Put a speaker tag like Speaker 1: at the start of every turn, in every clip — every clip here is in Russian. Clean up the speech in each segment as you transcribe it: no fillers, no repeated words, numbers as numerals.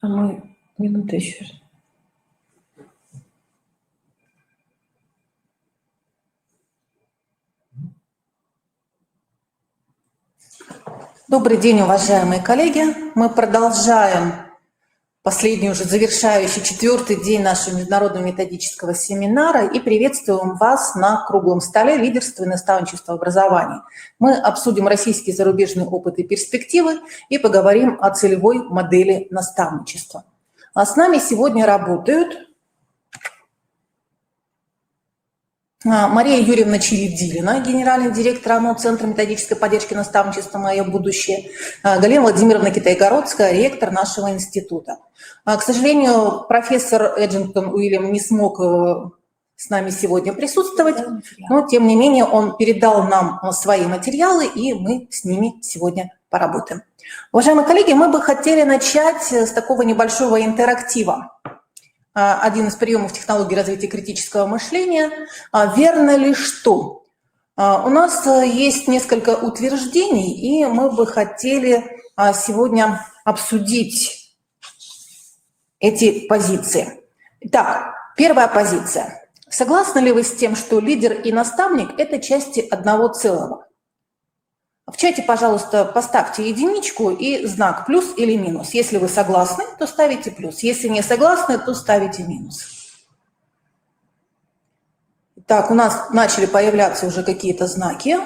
Speaker 1: А мы минуту еще. Добрый день, уважаемые коллеги. Мы продолжаем последний, уже завершающий 4-й день нашего международного методического семинара и приветствуем вас на круглом столе «Лидерство и наставничество в образовании». Мы обсудим российский и зарубежный опыт и перспективы и поговорим о целевой модели наставничества. А с нами сегодня работают Мария Юрьевна Чередилина, генеральный директор ОНО Центра методической поддержки наставничества «Мое будущее», Галина Владимировна Китай-Городская, ректор нашего института. К сожалению, профессор Эджингтон Уильям не смог с нами сегодня присутствовать, но тем не менее он передал нам свои материалы, и мы с ними сегодня поработаем. Уважаемые коллеги, мы бы хотели начать с такого небольшого интерактива. Один из приемов технологии развития критического мышления. Верно ли что? У нас есть несколько утверждений, и мы бы хотели сегодня обсудить эти позиции. Итак, первая позиция. Согласны ли вы с тем, что лидер и наставник – это части одного целого? В чате, пожалуйста, поставьте единичку и знак плюс или минус. Если вы согласны, то ставите плюс. Если не согласны, то ставите минус. Так, у нас начали появляться уже какие-то знаки.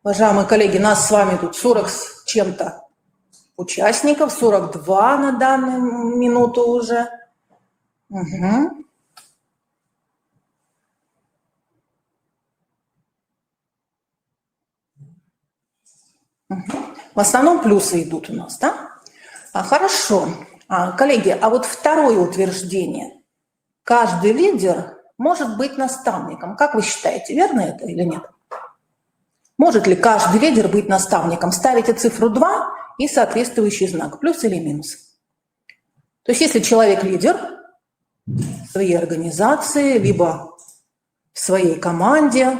Speaker 1: Уважаемые коллеги, нас с вами тут 40 с чем-то участников, 42 на данную минуту уже. Угу. В основном плюсы идут у нас, да? Хорошо. Коллеги, а вот второе утверждение. Каждый лидер может быть наставником. Как вы считаете, верно это или нет? Может ли каждый лидер быть наставником? Ставите цифру 2 и соответствующий знак, плюс или минус. То есть если человек лидер в своей организации, либо в своей команде,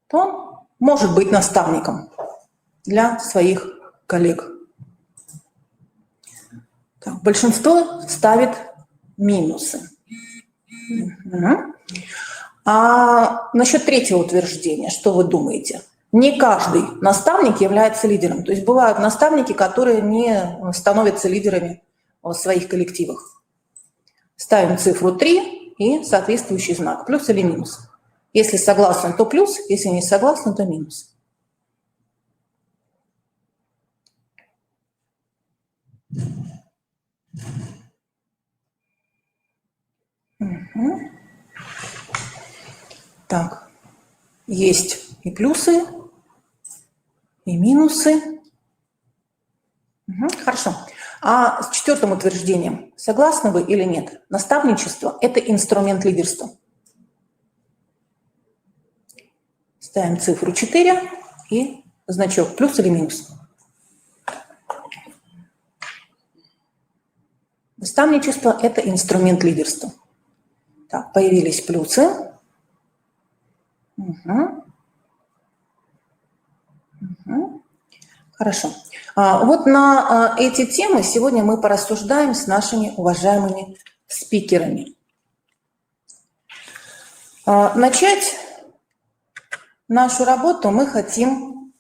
Speaker 1: то он может быть наставником для своих коллег. Так, большинство ставит минусы. Угу. А насчет третьего утверждения, что вы думаете? Не каждый наставник является лидером. То есть бывают наставники, которые не становятся лидерами в своих коллективах. Ставим цифру 3 и соответствующий знак, плюс или минус. Если согласны, то плюс, если не согласны, то минус. Угу. Так, есть и плюсы, и минусы. Угу. Хорошо. А с четвертым утверждением, согласны вы или нет? Наставничество – это инструмент лидерства. Ставим цифру 4 и значок плюс или минус. Наставничество – это инструмент лидерства. Так, появились плюсы. Угу. Угу. Хорошо. Вот на эти темы сегодня мы порассуждаем с нашими уважаемыми спикерами. Начать нашу работу мы хотим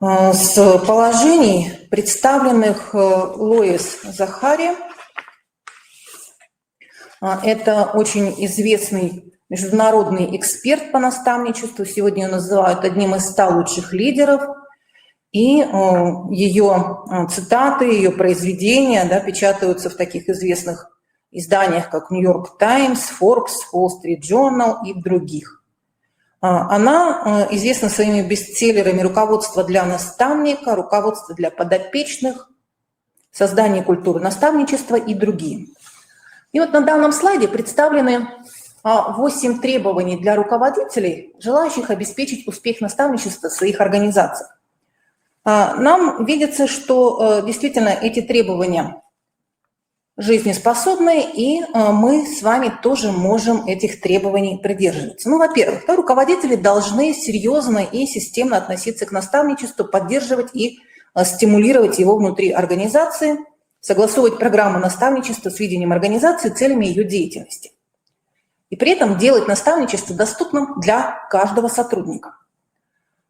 Speaker 1: с положений, представленных Лоис Захари. Это очень известный международный эксперт по наставничеству. Сегодня ее называют одним из 100 лучших лидеров. И ее цитаты, ее произведения, да, печатаются в таких известных изданиях, как New York Times, Forbes, Wall Street Journal и других. Она известна своими бестселлерами «Руководство для наставника», «Руководство для подопечных», «Создание культуры наставничества» и другие. И вот на данном слайде представлены 8 требований для руководителей, желающих обеспечить успех наставничества в своих организациях. Нам видится, что действительно эти требования жизнеспособны, и мы с вами тоже можем этих требований придерживаться. Ну, во-первых, руководители должны серьезно и системно относиться к наставничеству, поддерживать и стимулировать его внутри организации, согласовывать программу наставничества с видением организации, целями ее деятельности. И при этом делать наставничество доступным для каждого сотрудника.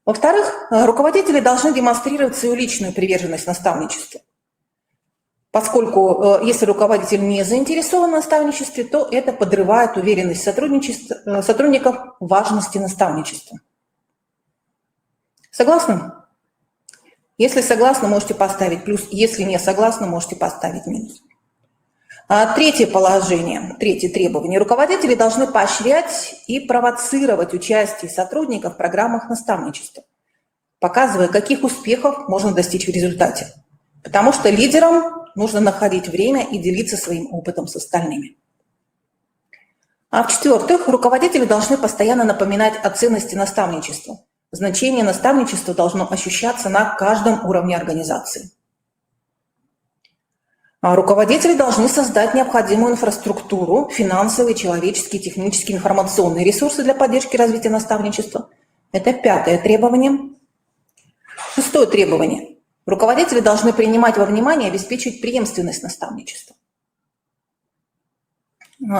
Speaker 1: Во-вторых, руководители должны демонстрировать свою личную приверженность наставничеству. Поскольку если руководитель не заинтересован в наставничестве, то это подрывает уверенность сотрудников в важности наставничества. Согласны? Если согласны, можете поставить плюс. Если не согласны, можете поставить минус. Третье положение, третье требование. Руководители должны поощрять и провоцировать участие сотрудников в программах наставничества, показывая, каких успехов можно достичь в результате. Потому что лидерам нужно находить время и делиться своим опытом с остальными. В-четвертых, руководители должны постоянно напоминать о ценности наставничества. Значение наставничества должно ощущаться на каждом уровне организации. Руководители должны создать необходимую инфраструктуру, финансовые, человеческие, технические, информационные ресурсы для поддержки и развития наставничества. Это пятое требование. Шестое требование. Руководители должны принимать во внимание и обеспечивать преемственность наставничества.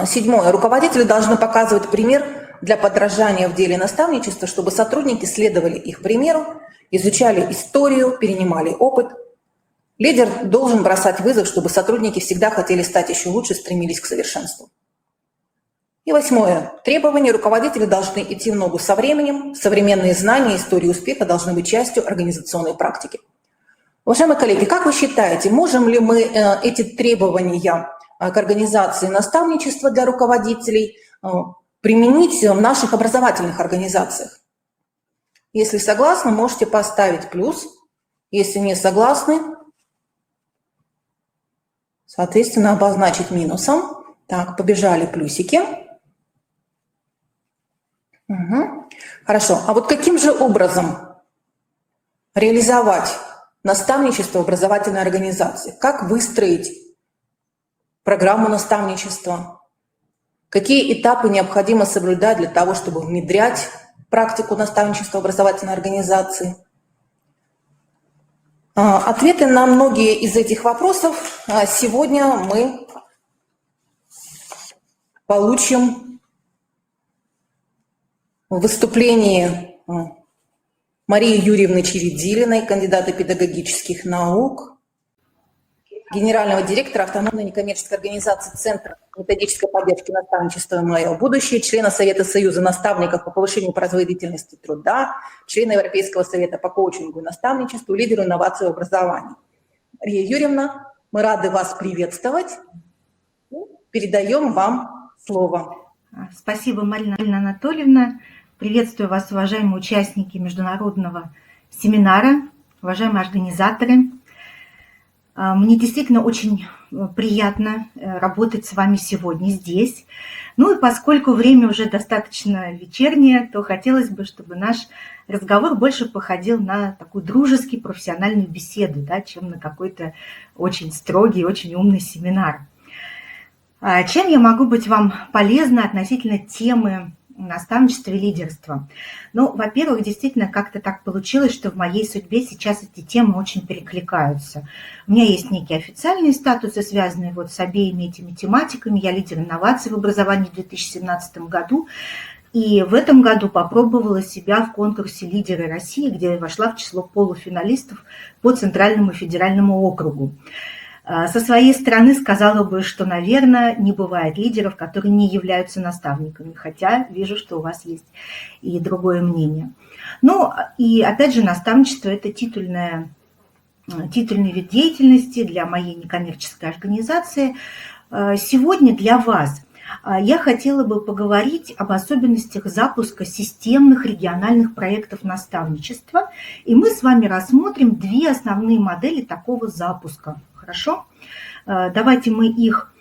Speaker 1: Седьмое. Руководители должны показывать пример для подражания в деле наставничества, чтобы сотрудники следовали их примеру, изучали историю, перенимали опыт. Лидер должен бросать вызов, чтобы сотрудники всегда хотели стать еще лучше, стремились к совершенству. И восьмое. Требования. Руководители должны идти в ногу со временем. Современные знания, истории успеха должны быть частью организационной практики. Уважаемые коллеги, как вы считаете, можем ли мы эти требования к организации наставничества для руководителей применить в наших образовательных организациях? Если согласны, можете поставить плюс. Если не согласны, соответственно, обозначить минусом. Так, побежали плюсики. Угу. Хорошо. А вот каким же образом реализовать наставничество в образовательной организации? Как выстроить программу наставничества? Какие этапы необходимо соблюдать для того, чтобы внедрять практику наставничества в образовательной организации? Ответы на многие из этих вопросов сегодня мы получим в выступлении Марии Юрьевны Чередилиной, кандидата педагогических наук, генерального директора автономной некоммерческой организации Центра методической поддержки наставничества «Мое будущее», члена Совета Союза наставников по повышению производительности труда, члена Европейского совета по коучингу и наставничеству, лидеру инноваций в образовании. Мария Юрьевна, мы рады вас приветствовать. Передаем вам слово.
Speaker 2: Спасибо, Марина Анатольевна. Приветствую вас, уважаемые участники международного семинара, уважаемые организаторы. Мне действительно очень приятно работать с вами сегодня здесь. Ну и поскольку время уже достаточно вечернее, то хотелось бы, чтобы наш разговор больше походил на такую дружеский, профессиональную беседу, да, чем на какой-то очень строгий, очень умный семинар. Чем я могу быть вам полезна относительно темы наставничества и лидерства? Ну, во-первых, действительно как-то так получилось, что в моей судьбе сейчас эти темы очень перекликаются. У меня есть некие официальные статусы, связанные вот с обеими этими тематиками. Я лидер инноваций в образовании в 2017 году. И в этом году попробовала себя в конкурсе «Лидеры России», где я вошла в число полуфиналистов по Центральному и федеральному округу. Со своей стороны сказала бы, что, наверное, не бывает лидеров, которые не являются наставниками, хотя вижу, что у вас есть и другое мнение. Ну, и опять же, наставничество – это титульный вид деятельности для моей некоммерческой организации. Сегодня для вас я хотела бы поговорить об особенностях запуска системных региональных проектов наставничества, и мы с вами рассмотрим две основные модели такого запуска. Хорошо? Давайте мы их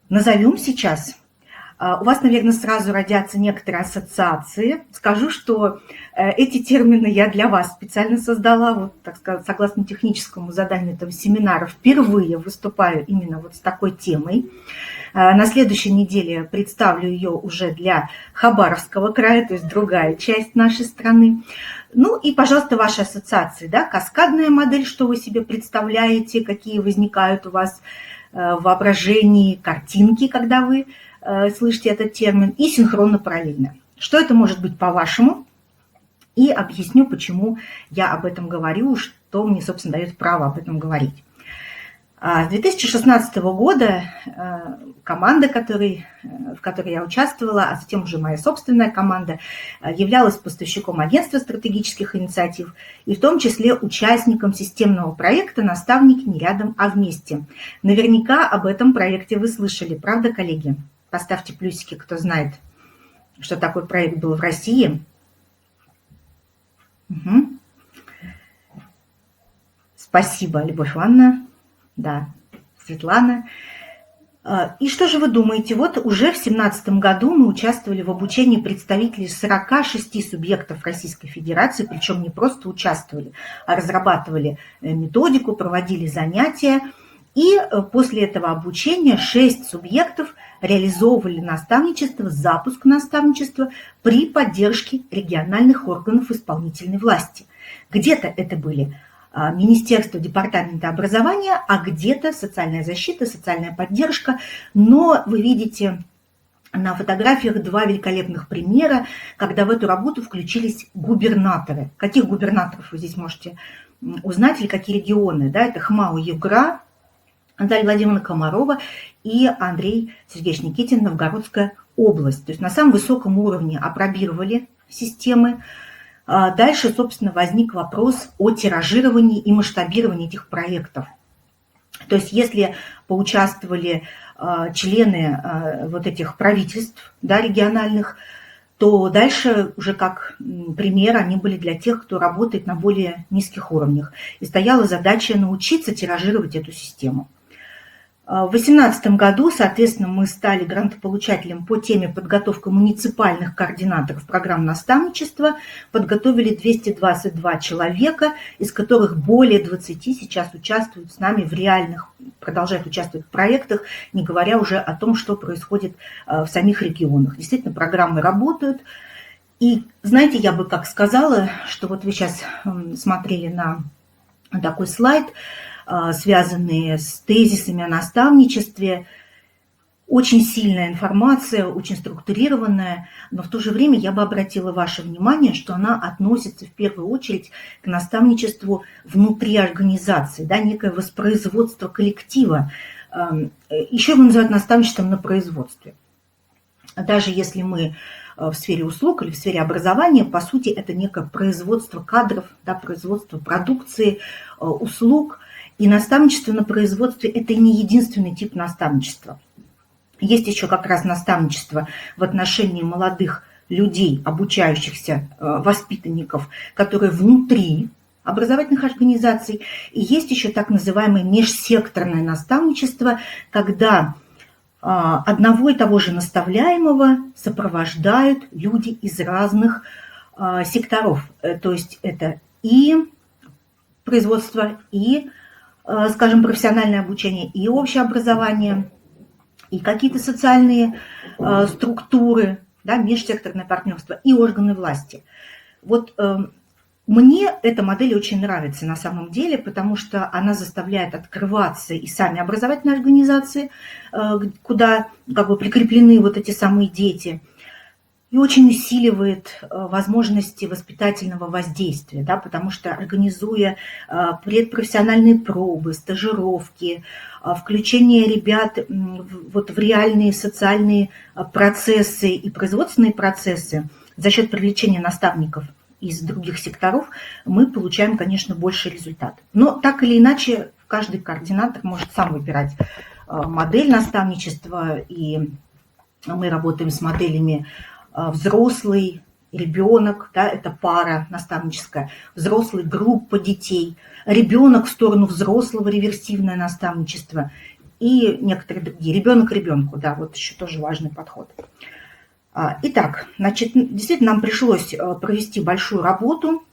Speaker 2: назовем сейчас. У вас, наверное, сразу родятся некоторые ассоциации. Скажу, что эти термины я для вас специально создала, вот, так сказать, согласно техническому заданию этого семинара, впервые выступаю именно вот с такой темой. На следующей неделе представлю ее уже для Хабаровского края, то есть другая часть нашей страны. Ну и, пожалуйста, ваши ассоциации, да, каскадная модель, что вы себе представляете, какие возникают у вас в воображении картинки, когда вы слышите этот термин, и синхронно-параллельно. Что это может быть по-вашему? И объясню, почему я об этом говорю, что мне, собственно, дает право об этом говорить. С 2016 года команда, в которой я участвовала, а затем уже моя собственная команда, являлась поставщиком агентства стратегических инициатив и в том числе участником системного проекта «Наставники не рядом, а вместе». Наверняка об этом проекте вы слышали, правда, коллеги? Поставьте плюсики, кто знает, что такой проект был в России. Угу. Спасибо, Любовь Ивановна. Да, Светлана. И что же вы думаете? Вот уже в 2017 году мы участвовали в обучении представителей 46 субъектов Российской Федерации, причем не просто участвовали, а разрабатывали методику, проводили занятия. И после этого обучения 6 субъектов реализовывали наставничество, запуск наставничества при поддержке региональных органов исполнительной власти. Где-то это были Министерство, департамента образования, а где-то социальная защита, социальная поддержка. Но вы видите на фотографиях 2 великолепных примера, когда в эту работу включились губернаторы. Каких губернаторов вы здесь можете узнать или какие регионы? Да, это ХМАО-Югра, Наталья Владимировна Комарова и Андрей Сергеевич Никитин, Новгородская область. То есть на самом высоком уровне апробировали системы. Дальше, собственно, возник вопрос о тиражировании и масштабировании этих проектов. То есть если поучаствовали члены вот этих правительств, да, региональных, то дальше уже как пример они были для тех, кто работает на более низких уровнях. И стояла задача научиться тиражировать эту систему. В 2018 году, соответственно, мы стали грантополучателем по теме подготовка муниципальных координаторов программ наставничества, подготовили 222 человека, из которых более 20 сейчас участвуют с нами в реальных, продолжают участвовать в проектах, не говоря уже о том, что происходит в самих регионах. Действительно, программы работают. И знаете, я бы как сказала, что вот вы сейчас смотрели на такой слайд, связанные с тезисами о наставничестве. Очень сильная информация, очень структурированная, но в то же время я бы обратила ваше внимание, что она относится в первую очередь к наставничеству внутри организации, да, некое воспроизводство коллектива. Еще его называют наставничеством на производстве. Даже если мы в сфере услуг или в сфере образования, по сути, это некое производство кадров, да, производство продукции, услуг. И наставничество на производстве – это не единственный тип наставничества. Есть еще как раз наставничество в отношении молодых людей, обучающихся, воспитанников, которые внутри образовательных организаций. И есть еще так называемое межсекторное наставничество, когда одного и того же наставляемого сопровождают люди из разных секторов. То есть это и производство, и, скажем, профессиональное обучение, и общее образование, и какие-то социальные структуры, да, межсекторное партнерство, и органы власти. Вот мне эта модель очень нравится на самом деле, потому что она заставляет открываться и сами образовательные организации, куда как бы прикреплены вот эти самые дети, и очень усиливает возможности воспитательного воздействия, да, потому что организуя предпрофессиональные пробы, стажировки, включение ребят вот в реальные социальные процессы и производственные процессы за счет привлечения наставников из других секторов, мы получаем, конечно, больше результат. Но так или иначе, каждый координатор может сам выбирать модель наставничества, и мы работаем с моделями взрослый, ребенок, да, это пара наставническая, взрослый, группа детей, ребенок в сторону взрослого, реверсивное наставничество и некоторые другие. Ребенок ребенку, да, вот еще тоже важный подход. Итак, значит, действительно нам пришлось провести большую работу.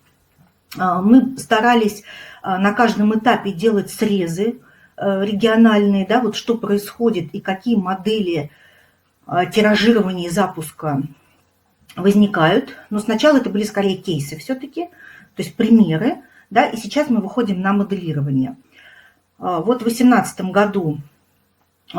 Speaker 2: Мы старались на каждом этапе делать срезы региональные, да, вот что происходит и какие модели тиражирования и запуска возникают, но сначала это были скорее кейсы все-таки, то есть примеры, да, и сейчас мы выходим на моделирование. Вот в 2018 году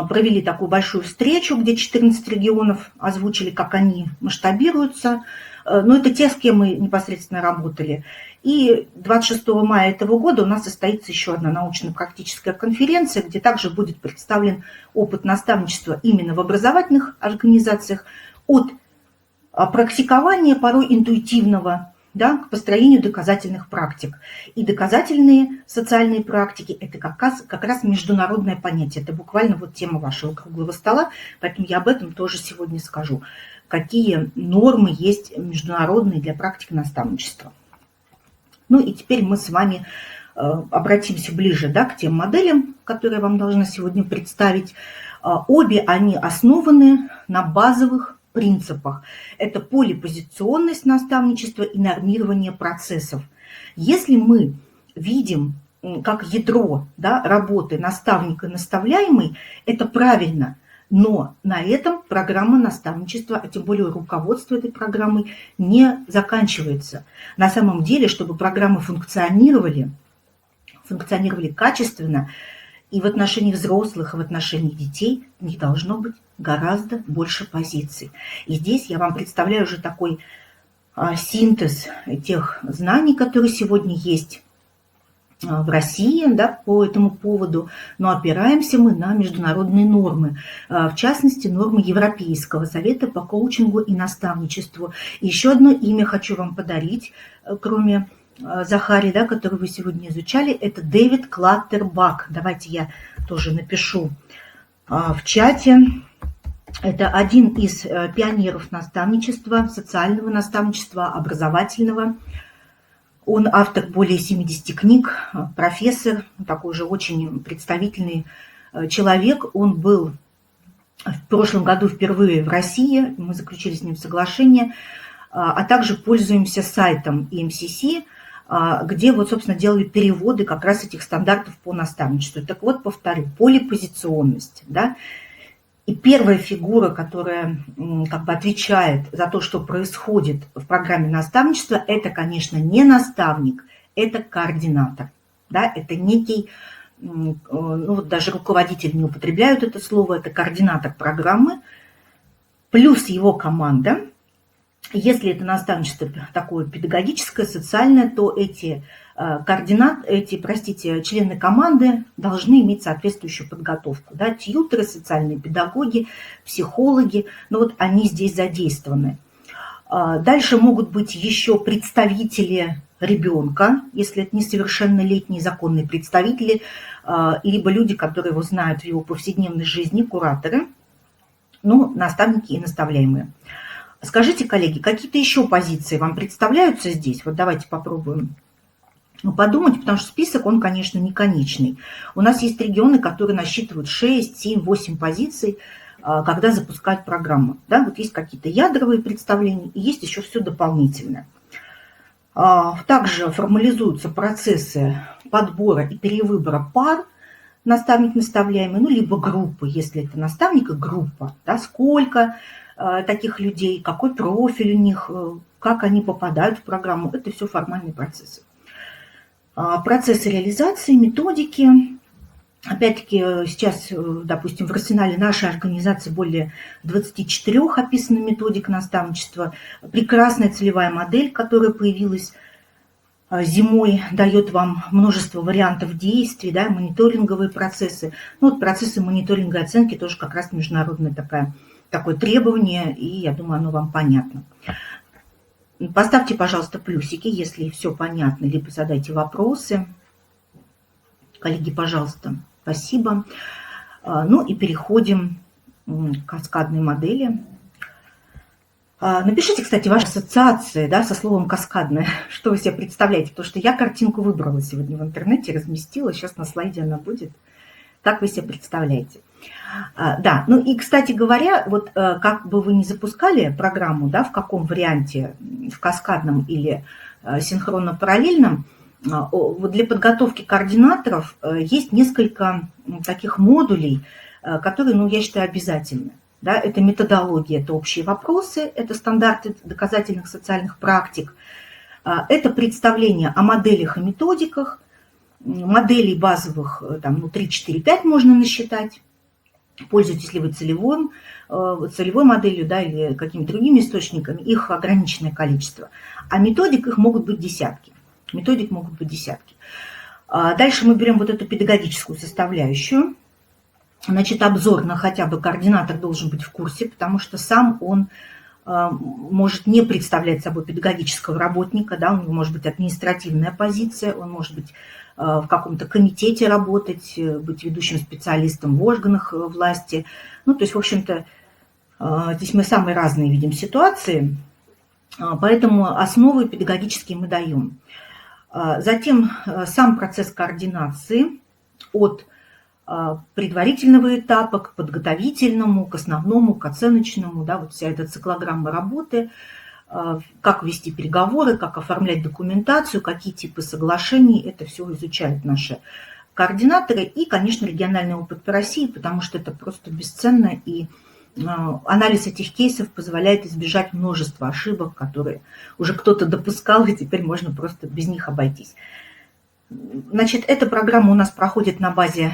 Speaker 2: провели такую большую встречу, где 14 регионов озвучили, как они масштабируются. Но это те, с кем мы непосредственно работали. И 26 мая этого года у нас состоится еще одна научно-практическая конференция, где также будет представлен опыт наставничества именно в образовательных организациях от практикования порой интуитивного, да, к построению доказательных практик. И доказательные социальные практики – это как раз международное понятие. Это буквально вот тема вашего круглого стола, поэтому я об этом тоже сегодня скажу. Какие нормы есть международные для практики наставничества. Ну и теперь мы с вами обратимся ближе, да, к тем моделям, которые я вам должна сегодня представить. Обе они основаны на базовых принципах. Это полипозиционность наставничества и нормирование процессов. Если мы видим как ядро, да, работы наставника и наставляемый, это правильно, но на этом программа наставничества, а тем более руководство этой программой, не заканчивается. На самом деле, чтобы программы функционировали качественно, и в отношении взрослых, и в отношении детей у них должно быть гораздо больше позиций. И здесь я вам представляю уже такой синтез тех знаний, которые сегодня есть в России, да, по этому поводу, но опираемся мы на международные нормы, в частности, нормы Европейского совета по коучингу и наставничеству. И еще одно имя хочу вам подарить, кроме Захари, да, который вы сегодня изучали, это Дэвид Клаттербак. Давайте я тоже напишу в чате. Это один из пионеров наставничества, социального наставничества, образовательного. Он автор более 70 книг, профессор, такой же очень представительный человек. Он был в прошлом году впервые в России, мы заключили с ним соглашение, а также пользуемся сайтом EMCC, где вот, собственно, делали переводы как раз этих стандартов по наставничеству. Так вот, повторю, полипозиционность, да. И первая фигура, которая как бы отвечает за то, что происходит в программе наставничества, это, конечно, не наставник, это координатор. Да? Это некий, ну вот даже руководитель не употребляют это слово, это координатор программы, плюс его команда. Если это наставничество такое педагогическое, социальное, то эти члены команды должны иметь соответствующую подготовку. Да, тьюторы, социальные педагоги, психологи, ну вот они здесь задействованы. Дальше могут быть еще представители ребенка, если это несовершеннолетние законные представители, либо люди, которые его знают в его повседневной жизни, кураторы, ну, наставники и наставляемые. Скажите, коллеги, какие-то еще позиции вам представляются здесь? Вот давайте попробуем подумать, потому что список, он, конечно, не конечный. У нас есть регионы, которые насчитывают 6, 7, 8 позиций, когда запускают программу. Да, вот есть какие-то ядровые представления, и есть еще все дополнительное. Также формализуются процессы подбора и перевыбора пар наставник-наставляемый, ну, либо группы, если это наставник и группа, да, сколько таких людей, какой профиль у них, как они попадают в программу, это все формальные процессы. Процессы реализации, методики. Опять-таки сейчас, допустим, в арсенале нашей организации более 24 описано методик наставничества. Прекрасная целевая модель, которая появилась зимой, дает вам множество вариантов действий, да, мониторинговые процессы. Ну, вот процессы мониторинга и оценки тоже как раз международное такое требование, и я думаю, оно вам понятно. Поставьте, пожалуйста, плюсики, если все понятно, либо задайте вопросы. Коллеги, пожалуйста, спасибо. Ну и переходим к каскадной модели. Напишите, кстати, ваши ассоциации, да, со словом «каскадная», что вы себе представляете, потому что я картинку выбрала сегодня в интернете, разместила, сейчас на слайде она будет. Как вы себе представляете? Да, ну и, кстати говоря, вот как бы вы ни запускали программу, да, в каком варианте, в каскадном или синхронно-параллельном, вот для подготовки координаторов есть несколько таких модулей, которые, ну, я считаю, обязательны. Да, это методология, это общие вопросы, это стандарты доказательных социальных практик, это представление о моделях и методиках, моделей базовых, там, 3, 4, 5 можно насчитать. Пользуетесь ли вы целевой моделью, да, или какими-то другими источниками, их ограниченное количество. А методик их могут быть десятки. Методик могут быть десятки. Дальше мы берем вот эту педагогическую составляющую. Значит, обзор на хотя бы координатор должен быть в курсе, потому что сам он может не представлять собой педагогического работника, да, у него может быть административная позиция, он может быть в каком-то комитете работать, быть ведущим специалистом в органах власти. Ну, то есть, в общем-то, здесь мы самые разные видим ситуации, поэтому основы педагогические мы даем. Затем сам процесс координации от предварительного этапа к подготовительному, к основному, к оценочному, да, вот вся эта циклограмма работы, как вести переговоры, как оформлять документацию, какие типы соглашений, это все изучают наши координаторы и, конечно, региональный опыт по России, потому что это просто бесценно, и анализ этих кейсов позволяет избежать множества ошибок, которые уже кто-то допускал, и теперь можно просто без них обойтись. Значит, эта программа у нас проходит на базе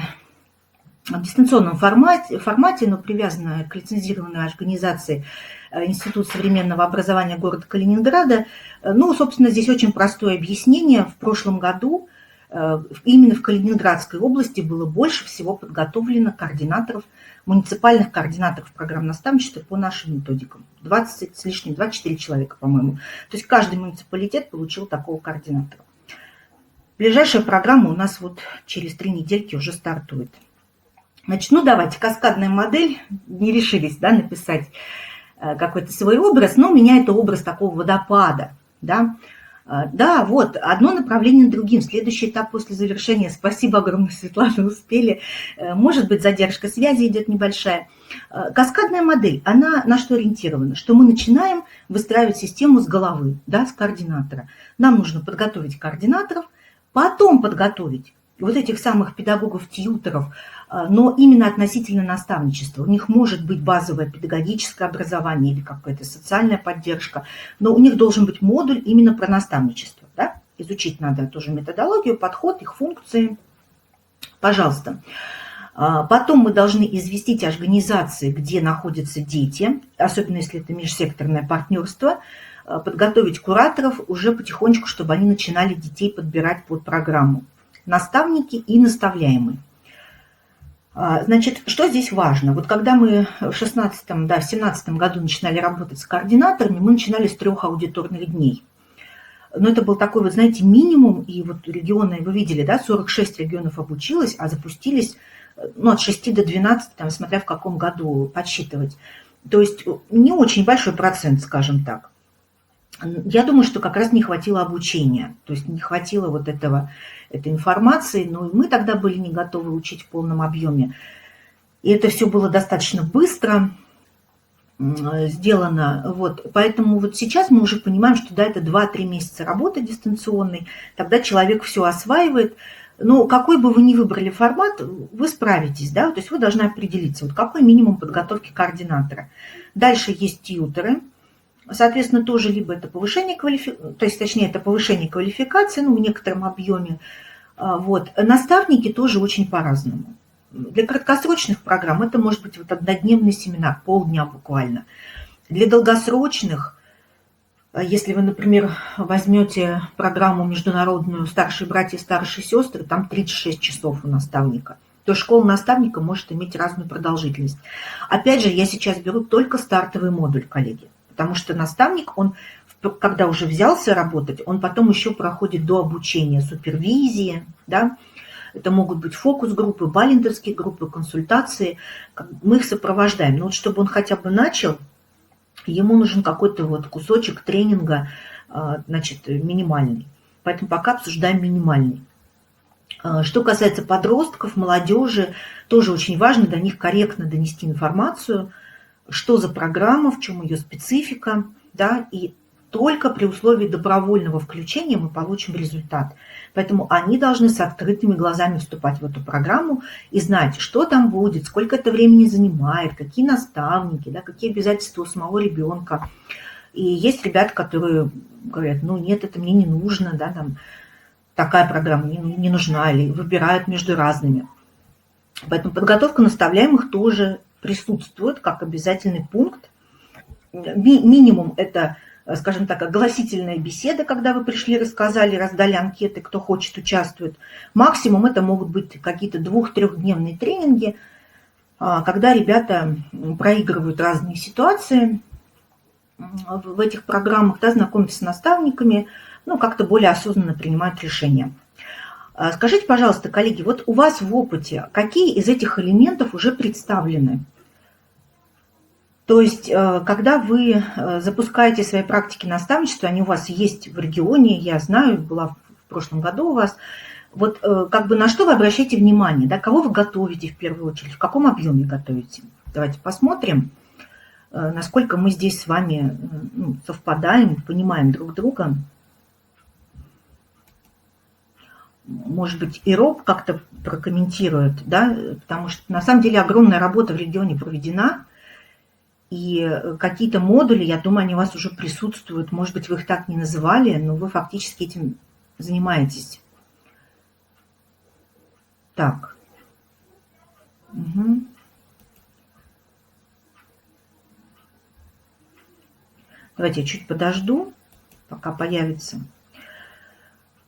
Speaker 2: в дистанционном формате, но привязанная к лицензированной организации Институт современного образования города Калининграда. Ну, собственно, здесь очень простое объяснение. В прошлом году именно в Калининградской области было больше всего подготовлено координаторов, муниципальных координаторов программ наставничества по нашим методикам. 20 с лишним, 24 человека, по-моему. То есть каждый муниципалитет получил такого координатора. Ближайшая программа у нас вот через 3 недельки уже стартует. Значит, ну давайте, каскадная модель, не решились, да, написать какой-то свой образ, но у меня это образ такого водопада, да. Да, вот, одно направление другим. Следующий этап после завершения. Спасибо огромное, Светлана, успели. Может быть, задержка связи идет небольшая. Каскадная модель, она на что ориентирована? Что мы начинаем выстраивать систему с головы, да, с координатора. Нам нужно подготовить координаторов, потом подготовить вот этих самых педагогов-тьюторов, но именно относительно наставничества. У них может быть базовое педагогическое образование или какая-то социальная поддержка, но у них должен быть модуль именно про наставничество. Да? Изучить надо тоже методологию, подход, их функции. Пожалуйста. Потом мы должны известить организации, где находятся дети, особенно если это межсекторное партнерство, подготовить кураторов уже потихонечку, чтобы они начинали детей подбирать под программу. Наставники и наставляемые. Значит, что здесь важно? Вот когда мы в 2017 году начинали работать с координаторами, мы начинали с 3 аудиторных дней. Но это был такой, вы знаете, минимум, и вот регионы, вы видели, да, 46 регионов обучилось, а запустились от 6 до 12, там, смотря в каком году подсчитывать. То есть не очень большой процент, скажем так. Я думаю, что как раз не хватило обучения, то есть не хватило вот этой информации, но мы тогда были не готовы учить в полном объеме. И это все было достаточно быстро сделано. Вот. Поэтому вот сейчас мы уже понимаем, что да, это 2-3 месяца работы дистанционной, тогда человек все осваивает. Но какой бы вы ни выбрали формат, вы справитесь, да, то есть вы должны определиться, вот какой минимум подготовки координатора. Дальше есть тьюторы. Соответственно, тоже либо это повышение квалификации, то есть, точнее, это повышение квалификации, в некотором объеме. Вот. Наставники тоже очень по-разному. Для краткосрочных программ это может быть вот однодневный семинар, полдня буквально. Для долгосрочных, если вы, например, возьмете программу международную «Старшие братья и старшие сестры», там 36 часов у наставника. То школа наставника может иметь разную продолжительность. Опять же, я сейчас беру только стартовый модуль, коллеги. Потому что наставник, он, когда уже взялся работать, он потом еще проходит до обучения, супервизии, да? Это могут быть фокус-группы, баллинтерские группы, консультации. Мы их сопровождаем. Но вот чтобы он хотя бы начал, ему нужен какой-то вот кусочек тренинга, значит, минимальный. Поэтому пока обсуждаем минимальный. Что касается подростков, молодежи, тоже очень важно до них корректно донести информацию, что за программа, в чем ее специфика, да, и только при условии добровольного включения мы получим результат. Поэтому они должны с открытыми глазами вступать в эту программу и знать, что там будет, сколько это времени занимает, какие наставники, да, какие обязательства у самого ребенка. И есть ребята, которые говорят, ну нет, это мне не нужно, да, там, такая программа не нужна, или выбирают между разными. Поэтому подготовка наставляемых тоже присутствует как обязательный пункт. Минимум это, скажем так, огласительная беседа, когда вы пришли, рассказали, раздали анкеты, кто хочет, участвует. Максимум это могут быть какие-то 2-3-дневные тренинги, когда ребята проигрывают разные ситуации в этих программах, да, знакомятся с наставниками, ну, как-то более осознанно принимают решения. Скажите, пожалуйста, коллеги, вот у вас в опыте какие из этих элементов уже представлены? То есть, когда вы запускаете свои практики наставничества, они у вас есть в регионе, я знаю, была в прошлом году у вас, вот как бы на что вы обращаете внимание, да, кого вы готовите в первую очередь, в каком объеме готовите? Давайте посмотрим, насколько мы здесь с вами совпадаем, понимаем друг друга. Может быть, и Роб как-то прокомментирует, да, потому что на самом деле огромная работа в регионе проведена, и какие-то модули, я думаю, они у вас уже присутствуют, может быть, вы их так не называли, но вы фактически этим занимаетесь. Так. Угу. Давайте я чуть подожду, пока появится.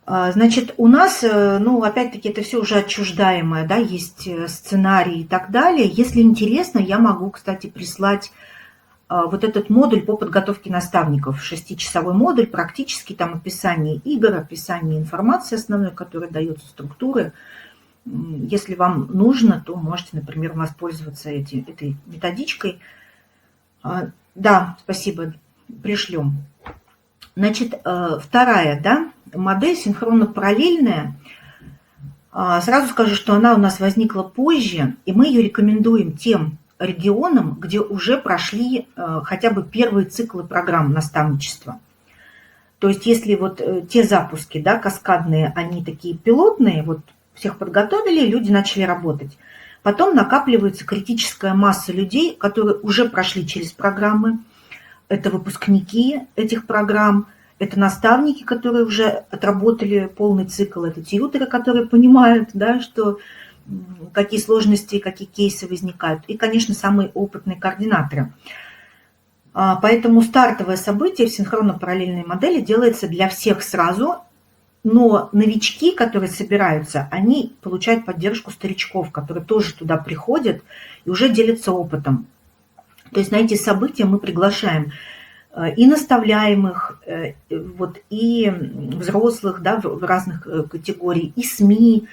Speaker 2: Значит, у нас, ну, опять-таки, это все уже отчуждаемое, да, есть сценарий и так далее. Если интересно, я могу, кстати, прислать вот этот модуль по подготовке наставников, 6-часовой модуль, практически там описание игр, описание информации основной, которая дается, структуры. Если вам нужно, то можете, например, воспользоваться этой методичкой. Да, спасибо, пришлем. Значит, вторая, да, модель синхронно-параллельная. Сразу скажу, что она у нас возникла позже, и мы ее рекомендуем тем регионам, где уже прошли хотя бы первые циклы программ наставничества. То есть если вот те запуски, да, каскадные, они такие пилотные, вот всех подготовили, люди начали работать. Потом накапливается критическая масса людей, которые уже прошли через программы. Это выпускники этих программ, это наставники, которые уже отработали полный цикл, это тьюторы, которые понимают, да, что какие сложности, какие кейсы возникают. И, конечно, самые опытные координаторы. Поэтому стартовое событие в синхронно-параллельной модели делается для всех сразу, но новички, которые собираются, они получают поддержку старичков, которые тоже туда приходят и уже делятся опытом. То есть на эти события мы приглашаем и наставляемых, вот, и взрослых, да, в разных категориях, и СМИ,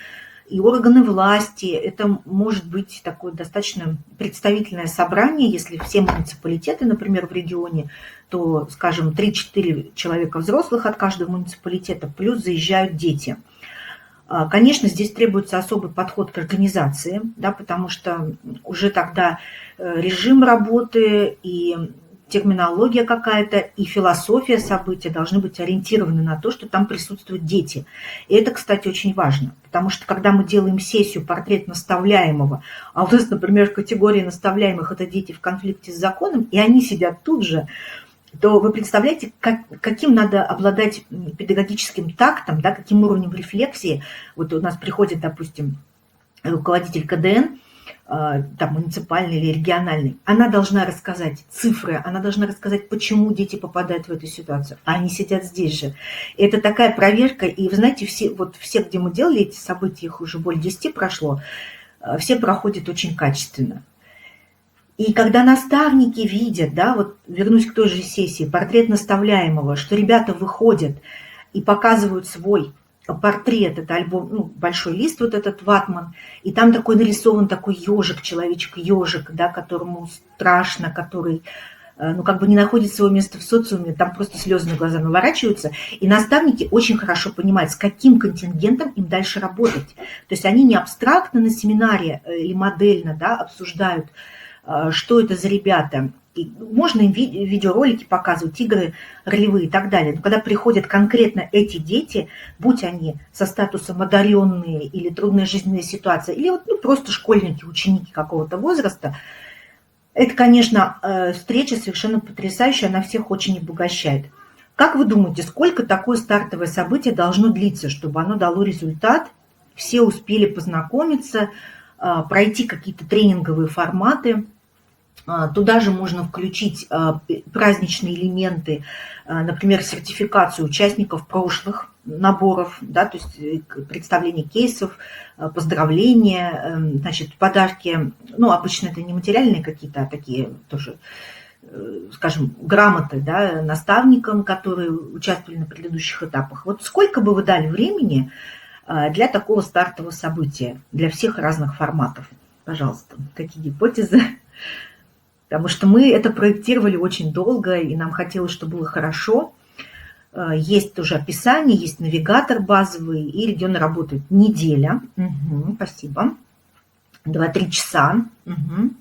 Speaker 2: и органы власти. Это может быть такое достаточно представительное собрание, если все муниципалитеты, например, в регионе, то, скажем, 3-4 человека взрослых от каждого муниципалитета, плюс заезжают дети. Конечно, здесь требуется особый подход к организации, да, потому что уже тогда режим работы и терминология какая-то, и философия события должны быть ориентированы на то, что там присутствуют дети. И это, кстати, очень важно, потому что когда мы делаем сессию «Портрет наставляемого», а у нас, например, в категории наставляемых это дети в конфликте с законом, и они сидят тут же, то вы представляете, каким надо обладать педагогическим тактом, да, каким уровнем рефлексии. Вот у нас приходит, допустим, руководитель КДН, там, муниципальный или региональный, она должна рассказать цифры, она должна рассказать, почему дети попадают в эту ситуацию, а они сидят здесь же. И это такая проверка, и вы знаете, все, где мы делали эти события, их уже более 10 прошло, все проходят очень качественно. И когда наставники видят, да, вот вернусь к той же сессии, портрет наставляемого, что ребята выходят и показывают свой портрет, это альбом, ну, большой лист, вот этот ватман, и там такой нарисован такой ежик, человечек-ежик, да, которому страшно, который, ну, как бы не находит своего места в социуме, там просто слезы на глаза наворачиваются, и наставники очень хорошо понимают, с каким контингентом им дальше работать. То есть они не абстрактно на семинаре или модельно, да, обсуждают, что это за ребята, И можно им видеоролики показывать, игры ролевые и так далее. Но когда приходят конкретно эти дети, будь они со статусом одаренные или трудная жизненная ситуация, или вот, просто школьники, ученики какого-то возраста, это, конечно, встреча совершенно потрясающая, она всех очень обогащает. Как вы думаете, сколько такое стартовое событие должно длиться, чтобы оно дало результат, все успели познакомиться, пройти какие-то тренинговые форматы? Туда же можно включить праздничные элементы, например, сертификацию участников прошлых наборов, да, то есть представление кейсов, поздравления, значит, подарки. Ну, обычно это не материальные какие-то, а такие тоже, скажем, грамоты, да, наставникам, которые участвовали на предыдущих этапах. Вот сколько бы вы дали времени для такого стартового события, для всех разных форматов? Пожалуйста, какие гипотезы? Потому что мы это проектировали очень долго, и нам хотелось, чтобы было хорошо. Есть тоже описание, есть навигатор базовый, и регионы работают неделя. Угу, спасибо. 2-3 часа. Угу.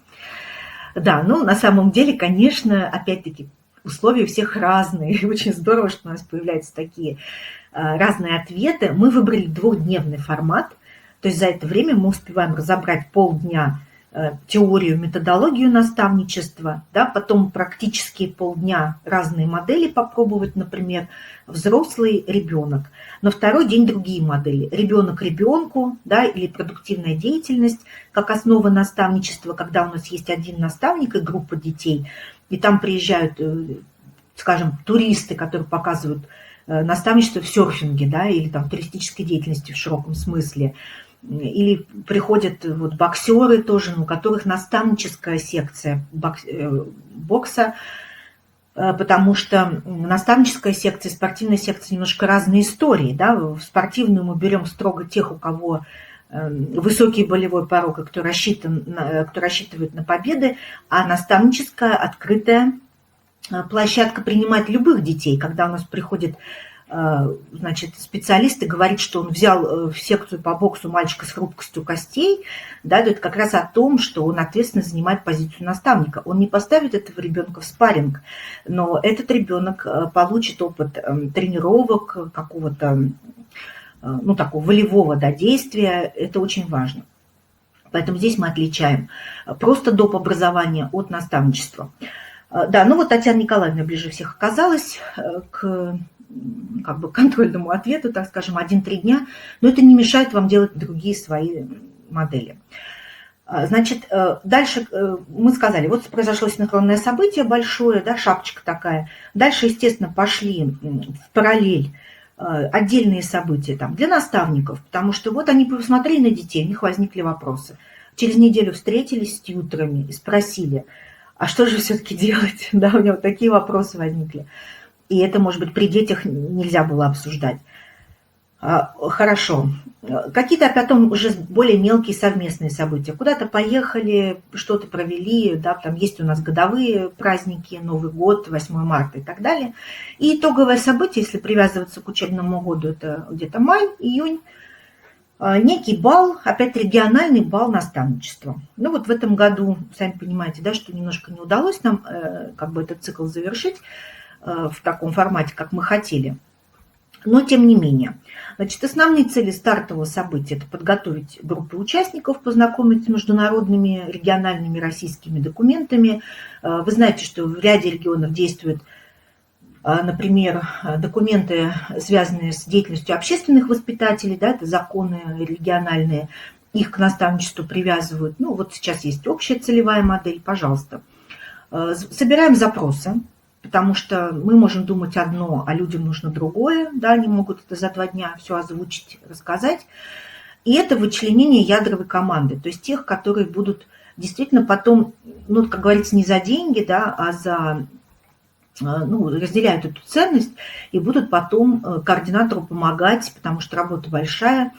Speaker 2: Да, ну на самом деле, конечно, опять-таки, условия у всех разные. И очень здорово, что у нас появляются такие разные ответы. Мы выбрали 2-дневный формат. То есть за это время мы успеваем разобрать полдня теорию, методологию наставничества, да, потом практически полдня разные модели попробовать, например, взрослый, ребенок. На второй день другие модели. Ребенок ребенку, да, или продуктивная деятельность как основа наставничества, когда у нас есть один наставник и группа детей, и там приезжают, скажем, туристы, которые показывают наставничество в серфинге, да, или там туристической деятельности в широком смысле. Или приходят вот боксеры тоже, у которых наставническая секция бокса, потому что наставническая секция и спортивная секция немножко разные истории. Да? В спортивную мы берем строго тех, у кого высокий болевой порог, и кто рассчитывает на победы, а наставническая открытая площадка принимает любых детей. Когда у нас приходит, значит, специалист и говорит, что он взял в секцию по боксу мальчика с хрупкостью костей, да, это как раз о том, что он ответственно занимает позицию наставника. Он не поставит этого ребенка в спарринг, но этот ребенок получит опыт тренировок, какого-то, ну, такого волевого, да, действия. Это очень важно. Поэтому здесь мы отличаем просто доп. Образование от наставничества. Да, ну вот Татьяна Николаевна ближе всех оказалась к как бы контрольному ответу, так скажем, 1-3 дня, но это не мешает вам делать другие свои модели. Значит, дальше мы сказали, вот произошло синхронное событие большое, да, шапочка такая. Дальше, естественно, пошли в параллель отдельные события там, для наставников, потому что вот они посмотрели на детей, у них возникли вопросы. Через неделю встретились с тьюторами и спросили, а что же все-таки делать? Да, у него такие вопросы возникли. И это, может быть, при детях нельзя было обсуждать. Хорошо. Какие-то потом уже более мелкие совместные события. Куда-то поехали, что-то провели, да, там есть у нас годовые праздники, Новый год, 8 марта и так далее. И итоговое событие, если привязываться к учебному году, это где-то май, июнь, некий бал, опять региональный бал наставничества. Ну вот в этом году, сами понимаете, да, что немножко не удалось нам как бы этот цикл завершить в таком формате, как мы хотели. Но тем не менее. Значит, основные цели стартового события – это подготовить группы участников, познакомить с международными, региональными, российскими документами. Вы знаете, что в ряде регионов действуют, например, документы, связанные с деятельностью общественных воспитателей, да, это законы региональные, их к наставничеству привязывают. Ну, вот сейчас есть общая целевая модель, пожалуйста. Собираем запросы, потому что мы можем думать одно, а людям нужно другое, да, они могут это за 2 дня все озвучить, рассказать. И это вычленение ядровой команды, то есть тех, которые будут действительно потом, ну, как говорится, не за деньги, да, а за... Ну, разделяют эту ценность и будут потом координатору помогать, потому что работа большая,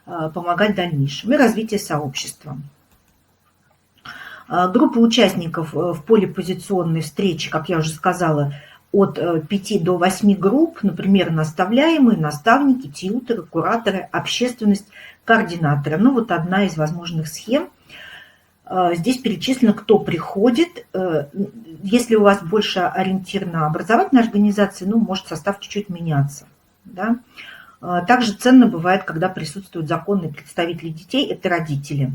Speaker 2: помогать в дальнейшем и развитие сообщества. Группа участников в полипозиционной встрече, как я уже сказала, от 5 до 8 групп, например, наставляемые, наставники, тьюторы, кураторы, общественность, координаторы. Ну, вот одна из возможных схем. Здесь перечислено, кто приходит. Если у вас больше ориентир на образовательные организации, ну, может состав чуть-чуть меняться. Да? Также ценно бывает, когда присутствуют законные представители детей, это родители.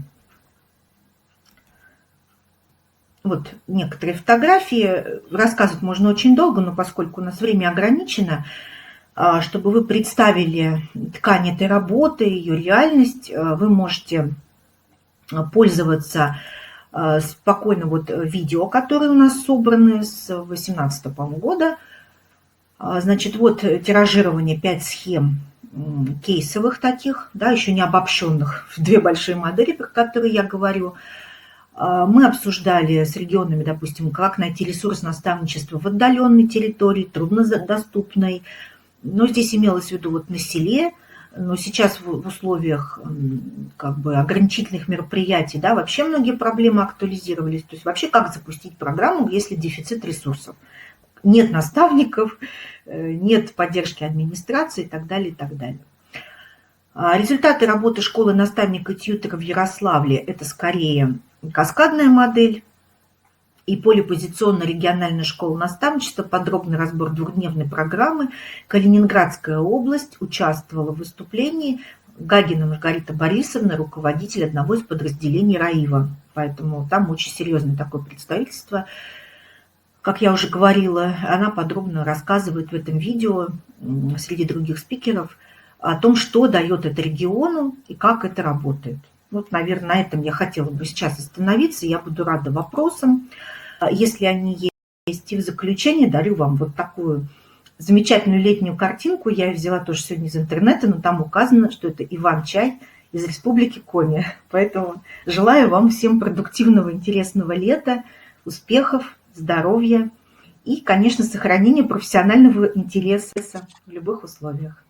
Speaker 2: Вот некоторые фотографии. Рассказывать можно очень долго, но поскольку у нас время ограничено, чтобы вы представили ткань этой работы, ее реальность, вы можете пользоваться спокойно вот видео, которые у нас собраны с 2018 года. Значит, вот тиражирование 5 схем кейсовых таких, да, еще не обобщенных в 2 большие модели, про которые я говорю. Мы обсуждали с регионами, допустим, как найти ресурс наставничества в отдаленной территории, труднодоступной. Но здесь имелось в виду вот на селе, но сейчас в условиях как бы ограничительных мероприятий, да, вообще многие проблемы актуализировались. То есть вообще как запустить программу, если дефицит ресурсов? Нет наставников, нет поддержки администрации и так далее, и так далее. Результаты работы школы наставника и тьютера в Ярославле – это скорее каскадная модель и полипозиционно-региональная школа наставничества, подробный разбор 2-дневной программы. Калининградская область участвовала в выступлении. Гагина Маргарита Борисовна, руководитель одного из подразделений РАИВа. Поэтому там очень серьезное такое представительство. Как я уже говорила, она подробно рассказывает в этом видео среди других спикеров о том, что дает это региону и как это работает. Вот, наверное, на этом я хотела бы сейчас остановиться. Я буду рада вопросам. Если они есть, и в заключение дарю вам вот такую замечательную летнюю картинку. Я ее взяла тоже сегодня из интернета, но там указано, что это Иван-чай из Республики Коми. Поэтому желаю вам всем продуктивного, интересного лета, успехов, здоровья и, конечно, сохранения профессионального интереса в любых условиях.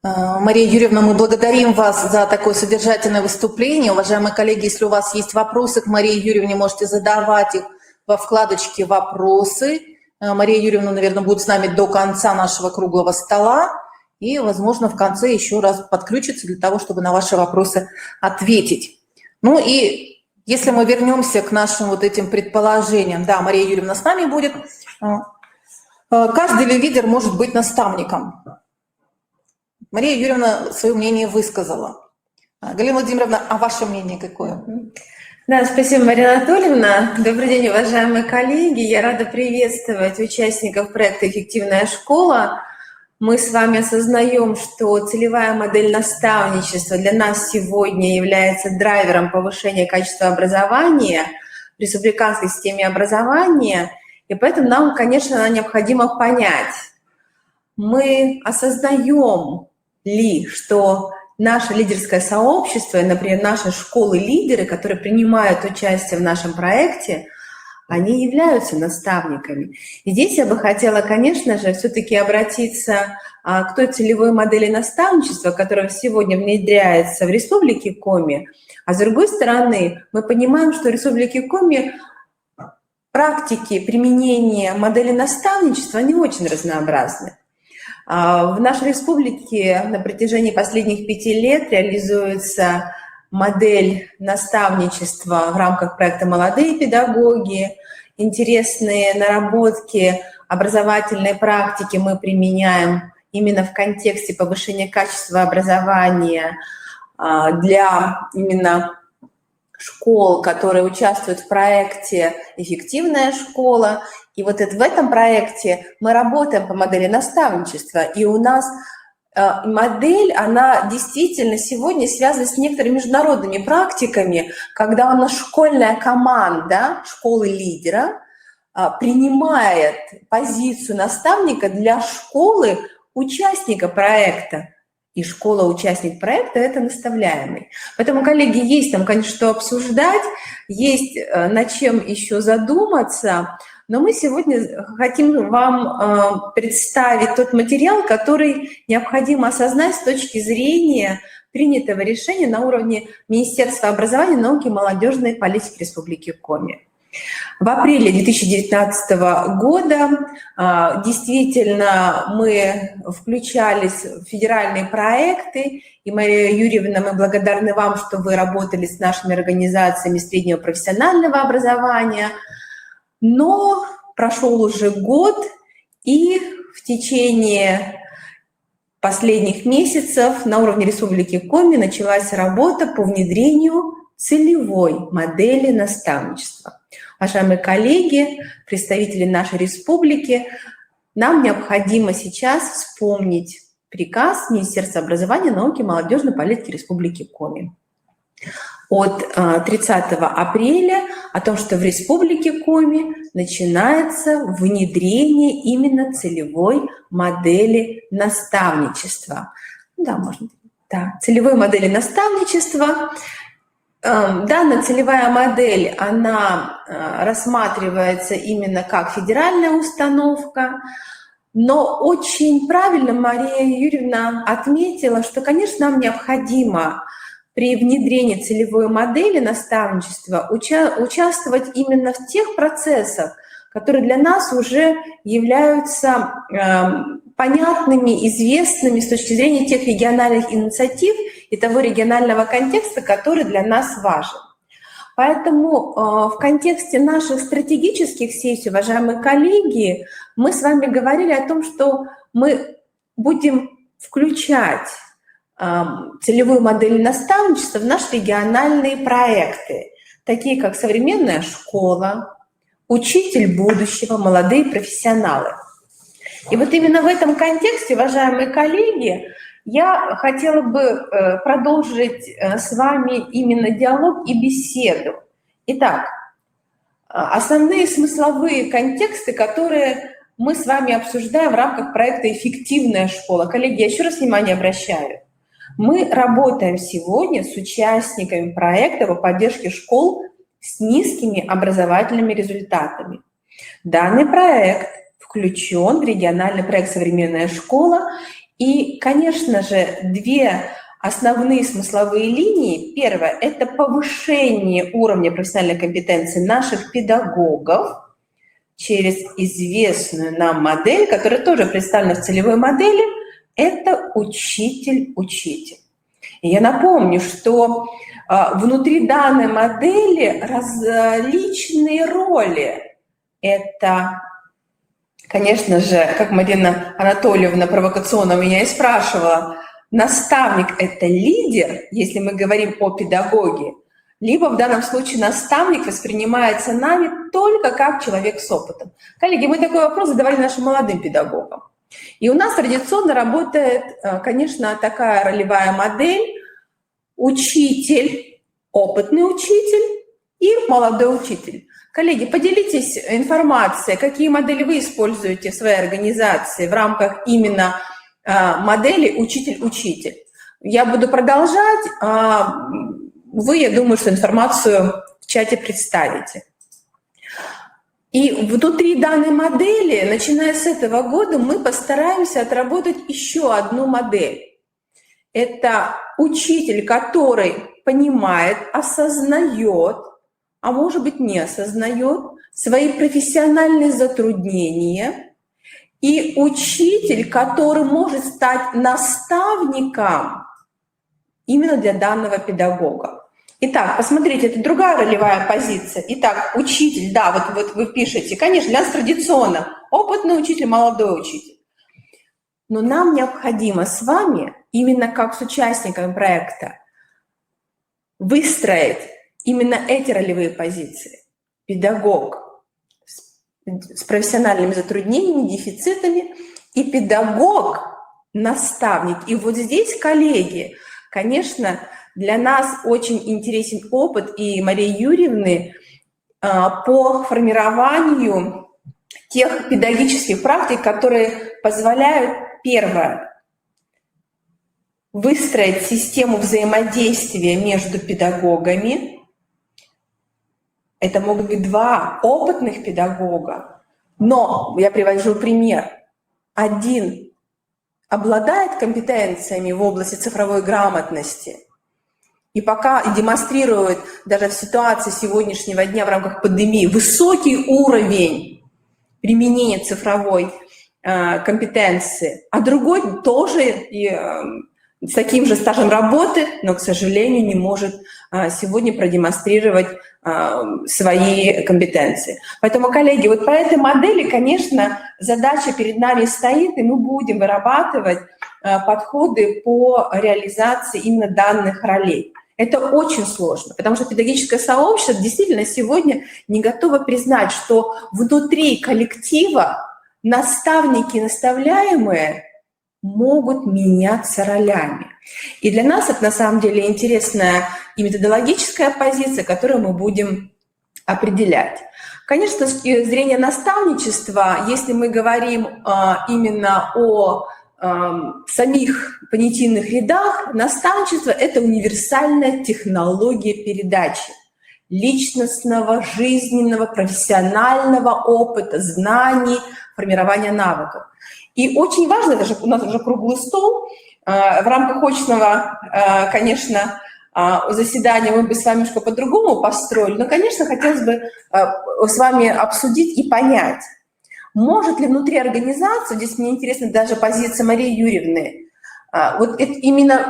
Speaker 1: Мария Юрьевна, мы благодарим вас за такое содержательное выступление. Уважаемые коллеги, если у вас есть вопросы к Марии Юрьевне, можете задавать их во вкладочке «Вопросы». Мария Юрьевна, наверное, будет с нами до конца нашего круглого стола и, возможно, в конце еще раз подключится для того, чтобы на ваши вопросы ответить. Ну и если мы вернемся к нашим вот этим предположениям, да, Мария Юрьевна с нами будет. Каждый лидер может быть наставником. Мария Юрьевна свое мнение высказала. Галина Владимировна, а ваше мнение какое?
Speaker 3: Да, спасибо, Марина Анатольевна. Добрый день, уважаемые коллеги. Я рада приветствовать участников проекта «Эффективная школа». Мы с вами осознаем, что целевая модель наставничества для нас сегодня является драйвером повышения качества образования в республиканской системе образования, и поэтому нам, конечно, необходимо понять, мы осознаем ли, что наше лидерское сообщество, например, наши школы-лидеры, которые принимают участие в нашем проекте, они являются наставниками. И здесь я бы хотела, конечно же, все-таки обратиться к той целевой модели наставничества, которая сегодня внедряется в Республике Коми. А с другой стороны, мы понимаем, что в Республике Коми практики применения модели наставничества, они очень разнообразны. В нашей республике на протяжении последних 5 лет реализуется модель наставничества в рамках проекта «Молодые педагоги». Интересные наработки, образовательные практики мы применяем именно в контексте повышения качества образования для именно школ, которые участвуют в проекте «Эффективная школа». И вот в этом проекте мы работаем по модели наставничества, и у нас модель, она действительно сегодня связана с некоторыми международными практиками, когда у нас школьная команда, школы-лидера, принимает позицию наставника для школы участника проекта. И школа-участник проекта – это наставляемый. Поэтому, коллеги, есть там, конечно, что обсуждать, есть над чем еще задуматься, но мы сегодня хотим вам представить тот материал, который необходимо осознать с точки зрения принятого решения на уровне Министерства образования, науки и молодежной политики Республики Коми. В апреле 2019 года действительно мы включались в федеральные проекты, и, Мария Юрьевна, мы благодарны вам, что вы работали с нашими организациями среднего профессионального образования, но прошел уже год, и в течение последних месяцев на уровне Республики Коми началась работа по внедрению целевой модели наставничества. Уважаемые коллеги, представители нашей республики, нам необходимо сейчас вспомнить приказ Министерства образования, науки и молодежной политики Республики Коми от 30 апреля о том, что в Республике Коми начинается внедрение именно целевой модели наставничества. Да, можно. Да, целевой модели наставничества. Данная целевая модель, она рассматривается именно как федеральная установка, но очень правильно Мария Юрьевна отметила, что, конечно, нам необходимо при внедрении целевой модели наставничества участвовать именно в тех процессах, которые для нас уже являются понятными, известными с точки зрения тех региональных инициатив и того регионального контекста, который для нас важен. Поэтому в контексте наших стратегических сессий, уважаемые коллеги, мы с вами говорили о том, что мы будем включать целевую модель наставничества в наши региональные проекты, такие как «Современная школа», «Учитель будущего», «Молодые профессионалы». И вот именно в этом контексте, уважаемые коллеги, я хотела бы продолжить с вами именно диалог и беседу. Итак, основные смысловые контексты, которые мы с вами обсуждаем в рамках проекта «Эффективная школа». Коллеги, я еще раз внимание обращаю. Мы работаем сегодня с участниками проекта по поддержке школ с низкими образовательными результатами. Данный проект включен в региональный проект «Современная школа». И, конечно же, две основные смысловые линии. Первое – это повышение уровня профессиональной компетенции наших педагогов через известную нам модель, которая тоже представлена в целевой модели – это учитель-учитель. И я напомню, что внутри данной модели различные роли. Это, конечно же, как Марина Анатольевна провокационно меня и спрашивала, наставник – это лидер, если мы говорим о педагоге, либо в данном случае наставник воспринимается нами только как человек с опытом. Коллеги, мы такой вопрос задавали нашим молодым педагогам. И у нас традиционно работает, конечно, такая ролевая модель учитель, опытный учитель и молодой учитель. Коллеги, поделитесь информацией, какие модели вы используете в своей организации в рамках именно модели учитель-учитель. Я буду продолжать, вы, я думаю, что информацию в чате представите. И внутри данной модели, начиная с этого года, мы постараемся отработать еще одну модель. Это учитель, который понимает, осознает, а может быть не осознает свои профессиональные затруднения, и учитель, который может стать наставником именно для данного педагога. Итак, посмотрите, это другая ролевая позиция. Итак, учитель, да, вот вы пишете, конечно, для нас традиционно опытный учитель, молодой учитель. Но нам необходимо с вами, именно как с участниками проекта, выстроить именно эти ролевые позиции. Педагог с профессиональными затруднениями, дефицитами и педагог-наставник. И вот здесь, коллеги, конечно, для нас очень интересен опыт и Марии Юрьевны по формированию тех педагогических практик, которые позволяют, первое, выстроить систему взаимодействия между педагогами. Это могут быть два опытных педагога, но я привожу пример. Один обладает компетенциями в области цифровой грамотности, и пока демонстрирует даже в ситуации сегодняшнего дня в рамках пандемии высокий уровень применения цифровой компетенции, а другой тоже с таким же стажем работы, но, к сожалению, не может сегодня продемонстрировать свои компетенции. Поэтому, коллеги, вот по этой модели, конечно, задача перед нами стоит, и мы будем вырабатывать подходы по реализации именно данных ролей. Это очень сложно, потому что педагогическое сообщество действительно сегодня не готово признать, что внутри коллектива наставники и наставляемые могут меняться ролями. И для нас это на самом деле интересная и методологическая позиция, которую мы будем определять. Конечно, с точки зрения наставничества, если мы говорим именно о самих понятийных рядах, наставничество – это универсальная технология передачи личностного, жизненного, профессионального опыта, знаний, формирования навыков. И очень важно, даже у нас уже круглый стол, в рамках очного, конечно, заседания мы бы с вами немножко по-другому построили, но, конечно, хотелось бы с вами обсудить и понять, может ли внутри организации, здесь мне интересна даже позиция Марии Юрьевны, вот именно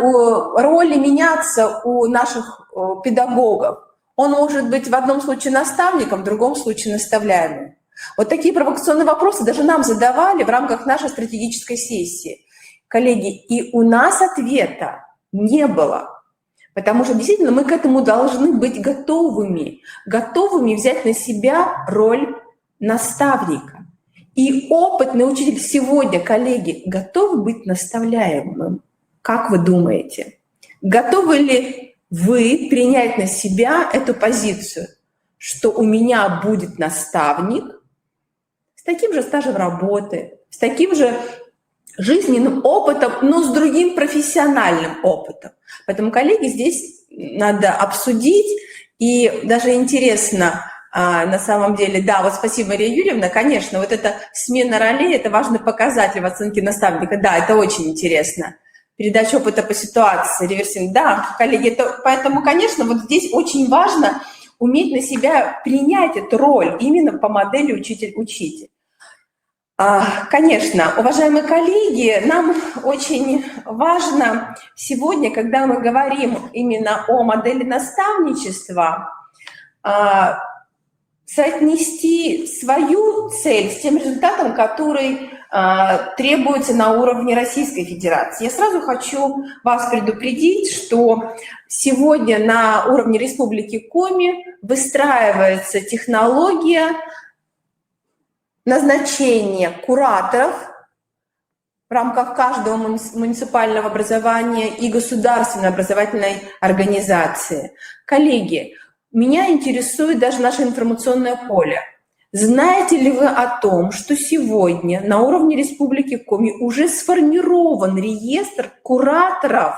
Speaker 3: роли меняться у наших педагогов. Он может быть в одном случае наставником, в другом случае наставляемым. Вот такие провокационные вопросы даже нам задавали в рамках нашей стратегической сессии. Коллеги, и у нас ответа не было, потому что действительно мы к этому должны быть готовыми взять на себя роль наставника. И опытный учитель сегодня, коллеги, готов быть наставляемым? Как вы думаете? Готовы ли вы принять на себя эту позицию, что у меня будет наставник с таким же стажем работы, с таким же жизненным опытом, но с другим профессиональным опытом? Поэтому, коллеги, здесь надо обсудить, и даже интересно, на самом деле, да, вот спасибо, Мария Юрьевна, конечно, вот эта смена ролей – это важный показатель в оценке наставника, да, это очень интересно. Передача опыта по ситуации, реверсинг, да, коллеги, поэтому, конечно, вот здесь очень важно уметь на себя принять эту роль именно по модели учитель-учитель. Конечно, уважаемые коллеги, нам очень важно сегодня, когда мы говорим именно о модели наставничества, соотнести свою цель с тем результатом, который требуется на уровне Российской Федерации. Я сразу хочу вас предупредить, что сегодня на уровне Республики Коми выстраивается технология назначения кураторов в рамках каждого муниципального образования и государственной образовательной организации. Коллеги, меня интересует даже наше информационное поле. Знаете ли вы о том, что сегодня на уровне Республики Коми уже сформирован реестр кураторов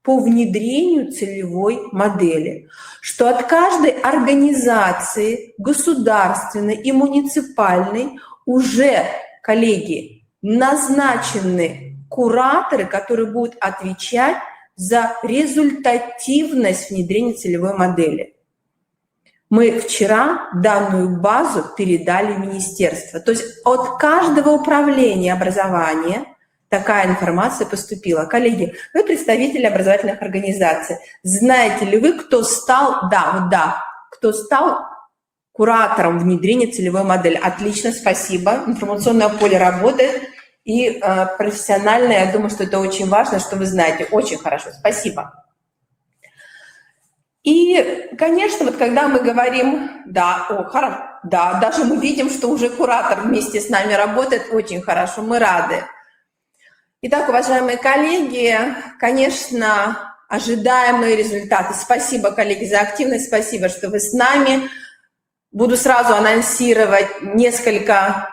Speaker 3: по внедрению целевой модели, что от каждой организации, государственной и муниципальной, уже, коллеги, назначены кураторы, которые будут отвечать за результативность внедрения целевой модели. Мы вчера данную базу передали в министерство. То есть от каждого управления образования такая информация поступила. Коллеги, вы представители образовательных организаций. Знаете ли вы, кто стал, кто стал куратором внедрения целевой модели? Отлично, спасибо. Информационное поле работает. И профессионально, я думаю, что это очень важно, что вы знаете. Очень хорошо, спасибо. И, конечно, вот когда мы говорим, даже мы видим, что уже куратор вместе с нами работает, очень хорошо, мы рады. Итак, уважаемые коллеги, конечно, ожидаемые результаты. Спасибо, коллеги, за активность, спасибо, что вы с нами. Буду сразу анонсировать несколько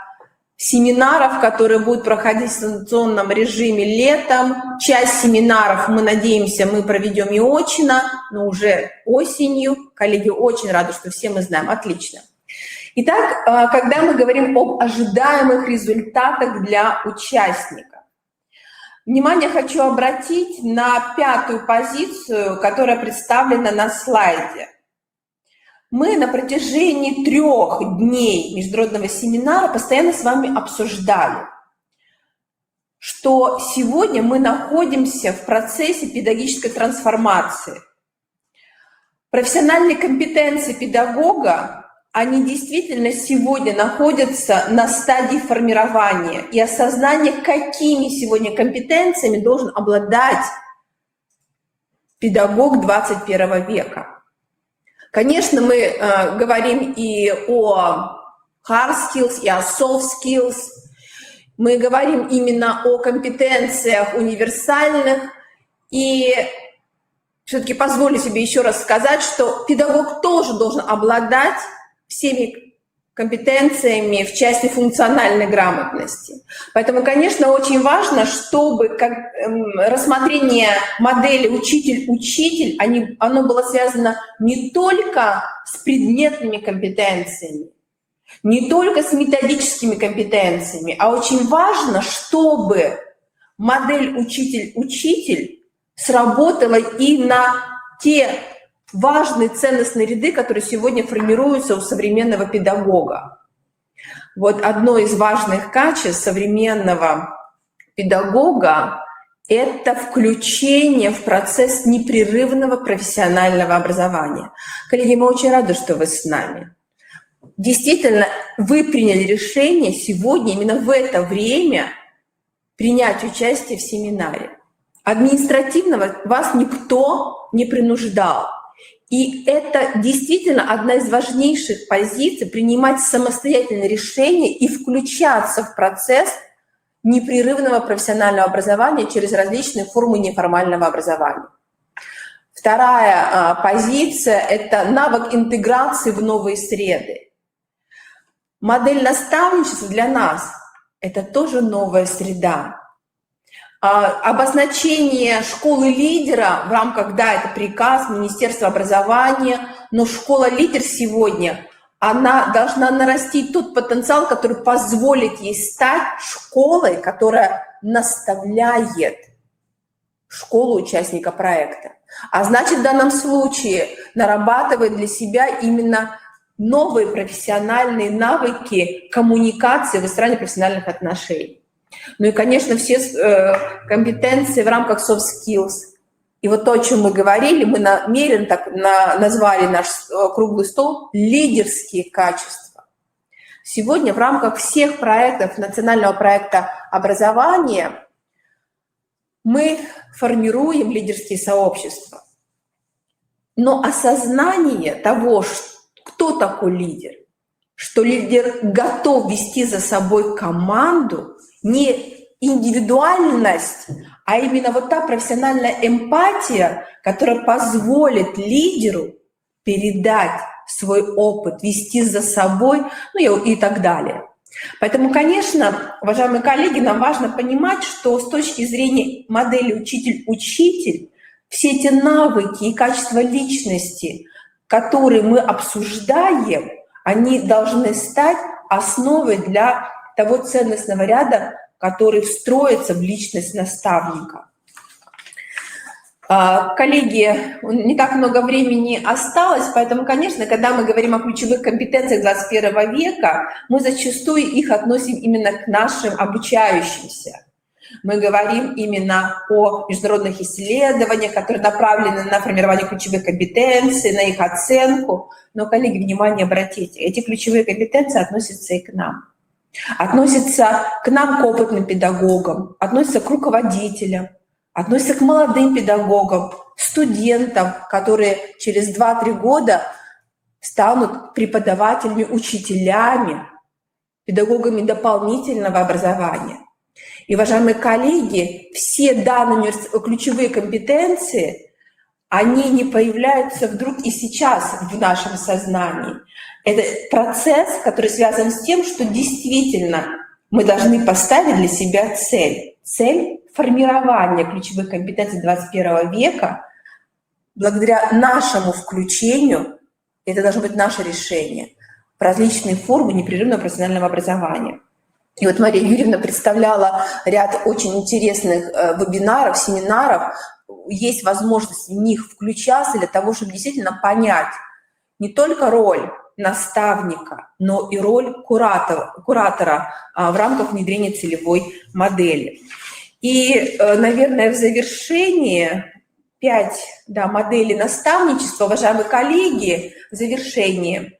Speaker 3: семинаров, которые будут проходить в дистанционном режиме летом. Часть семинаров, мы надеемся, мы проведем и очно, но уже осенью. Коллеги, очень рады, что все мы знаем. Отлично. Итак, когда мы говорим об ожидаемых результатах для участников, Внимание хочу обратить на 5-ю позицию, которая представлена на слайде. Мы на протяжении 3 дней международного семинара постоянно с вами обсуждали, что сегодня мы находимся в процессе педагогической трансформации. Профессиональные компетенции педагога, они действительно сегодня находятся на стадии формирования и осознания, какими сегодня компетенциями должен обладать педагог 21 века. Конечно, мы говорим и о hard skills, и о soft skills. Мы говорим именно о компетенциях универсальных. И все-таки позволю себе еще раз сказать, что педагог тоже должен обладать всеми компетенциями в части функциональной грамотности. Поэтому, конечно, очень важно, чтобы рассмотрение модели учитель-учитель, оно было связано не только с предметными компетенциями, не только с методическими компетенциями, а очень важно, чтобы модель учитель-учитель сработала и на те важные ценностные ряды, которые сегодня формируются у современного педагога. Вот одно из важных качеств современного педагога – это включение в процесс непрерывного профессионального образования. Коллеги, мы очень рады, что вы с нами. Действительно, вы приняли решение сегодня, именно в это время, принять участие в семинаре. Административно вас никто не принуждал. И это действительно одна из важнейших позиций — принимать самостоятельные решения и включаться в процесс непрерывного профессионального образования через различные формы неформального образования. Вторая позиция — это навык интеграции в новые среды. Модель наставничества для нас — это тоже новая среда. Обозначение школы-лидера в рамках, да, это приказ Министерства образования, но школа-лидер сегодня, она должна нарастить тот потенциал, который позволит ей стать школой, которая наставляет школу участника проекта. А значит, в данном случае нарабатывает для себя именно новые профессиональные навыки коммуникации, выстраивания профессиональных отношений. Ну и, конечно, все компетенции в рамках soft skills. И вот то, о чем мы говорили, мы намеренно так назвали наш круглый стол «Лидерские качества». Сегодня в рамках всех проектов национального проекта образования мы формируем лидерские сообщества. Но осознание того, кто такой лидер, что лидер готов вести за собой команду, не индивидуальность, а именно вот та профессиональная эмпатия, которая позволит лидеру передать свой опыт, вести за собой, ну и так далее. Поэтому, конечно, уважаемые коллеги, нам важно понимать, что с точки зрения модели учитель-учитель, все эти навыки и качества личности, которые мы обсуждаем, они должны стать основой для того ценностного ряда, который встроится в личность наставника. Коллеги, не так много времени осталось, поэтому, конечно, когда мы говорим о ключевых компетенциях 21 века, мы зачастую их относим именно к нашим обучающимся. Мы говорим именно о международных исследованиях, которые направлены на формирование ключевых компетенций, на их оценку. Но, коллеги, внимание обратите, эти ключевые компетенции относятся и к нам. Относятся к нам, к опытным педагогам, относятся к руководителям, относятся к молодым педагогам, студентам, которые через 2-3 года станут преподавателями, учителями, педагогами дополнительного образования. И, уважаемые коллеги, все данные ключевые компетенции, они не появляются вдруг и сейчас в нашем сознании. Это процесс, который связан с тем, что действительно мы должны поставить для себя цель. Цель формирования ключевых компетенций 21 века. Благодаря нашему включению, это должно быть наше решение, в различные формы непрерывного профессионального образования. И вот Мария Юрьевна представляла ряд очень интересных вебинаров, семинаров. Есть возможность в них включаться для того, чтобы действительно понять не только роль наставника, но и роль куратора в рамках внедрения целевой модели. И, наверное, в завершении 5 моделей наставничества, уважаемые коллеги, в завершении,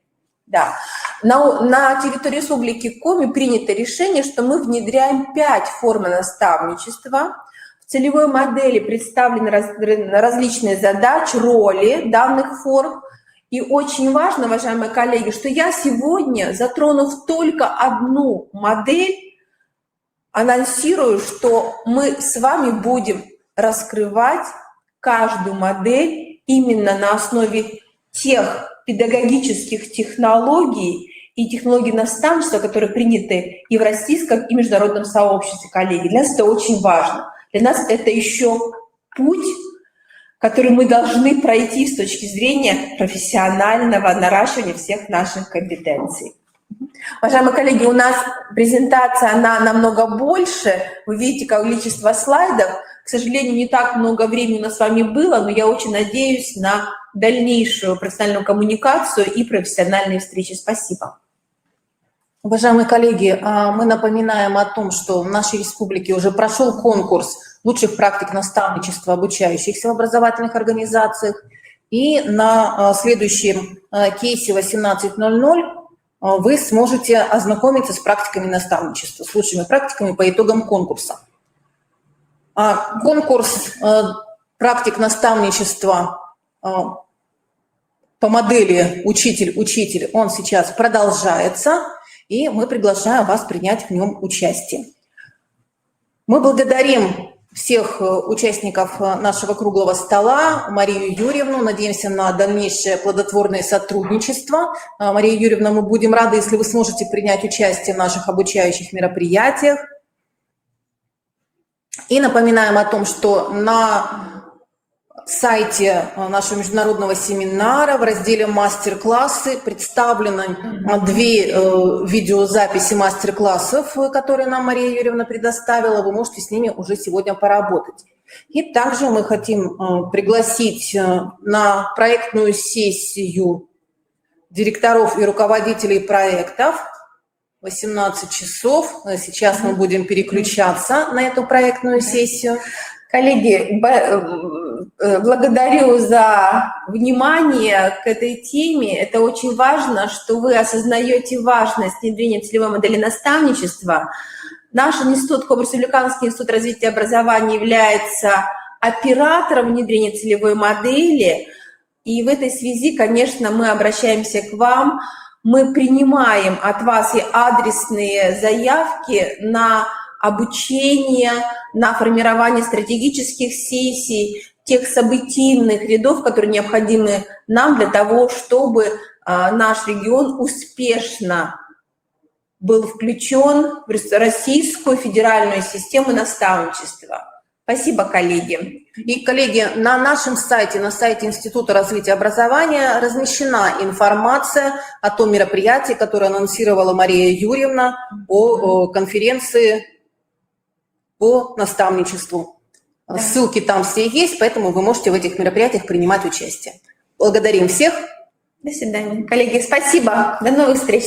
Speaker 3: на территории Республики Коми принято решение, что мы внедряем 5 форм наставничества. В целевой модели представлены различные задачи, роли данных форм. И очень важно, уважаемые коллеги, что я сегодня, затронув только одну модель, анонсирую, что мы с вами будем раскрывать каждую модель именно на основе тех педагогических технологий и технологий наставничества, которые приняты и в российском, и в международном сообществе, коллеги. Для нас это очень важно. Для нас это еще путь, который мы должны пройти с точки зрения профессионального наращивания всех наших компетенций. Уважаемые коллеги, у нас презентация, она намного больше. Вы видите количество слайдов. К сожалению, не так много времени у нас с вами было, но я очень надеюсь на дальнейшую профессиональную коммуникацию и профессиональные встречи. Спасибо.
Speaker 1: Уважаемые коллеги, мы напоминаем о том, что в нашей республике уже прошел конкурс лучших практик наставничества обучающихся в образовательных организациях. И на следующем кейсе 18.00 вы сможете ознакомиться с практиками наставничества, с лучшими практиками по итогам конкурса. Конкурс практик наставничества по модели «Учитель-учитель», он сейчас продолжается, и мы приглашаем вас принять в нем участие. Мы благодарим всех участников нашего круглого стола, Марию Юрьевну, надеемся на дальнейшее плодотворное сотрудничество. Мария Юрьевна, мы будем рады, если вы сможете принять участие в наших обучающих мероприятиях. И напоминаем о том, что на сайте нашего международного семинара в разделе «Мастер-классы» представлены 2 видеозаписи мастер-классов, которые нам Мария Юрьевна предоставила. Вы можете с ними уже сегодня поработать. И также мы хотим пригласить на проектную сессию директоров и руководителей проектов 18 часов. Сейчас мы будем переключаться на эту проектную сессию.
Speaker 3: Коллеги, благодарю за внимание к этой теме. Это очень важно, что вы осознаете важность внедрения целевой модели наставничества. Наш институт, Кобрус-Республиканский институт развития образования, является оператором внедрения целевой модели. И в этой связи, конечно, мы обращаемся к вам. Мы принимаем от вас и адресные заявки на обучение, на формирование стратегических сессий, тех событийных рядов, которые необходимы нам для того, чтобы наш регион успешно был включен в российскую федеральную систему наставничества. Спасибо, коллеги.
Speaker 1: И, коллеги, на нашем сайте, на сайте Института развития образования размещена информация о том мероприятии, которое анонсировала Мария Юрьевна о конференции по наставничеству. Да. Ссылки там все есть, поэтому вы можете в этих мероприятиях принимать участие. Благодарим всех.
Speaker 3: До свидания. Коллеги, спасибо. До новых встреч.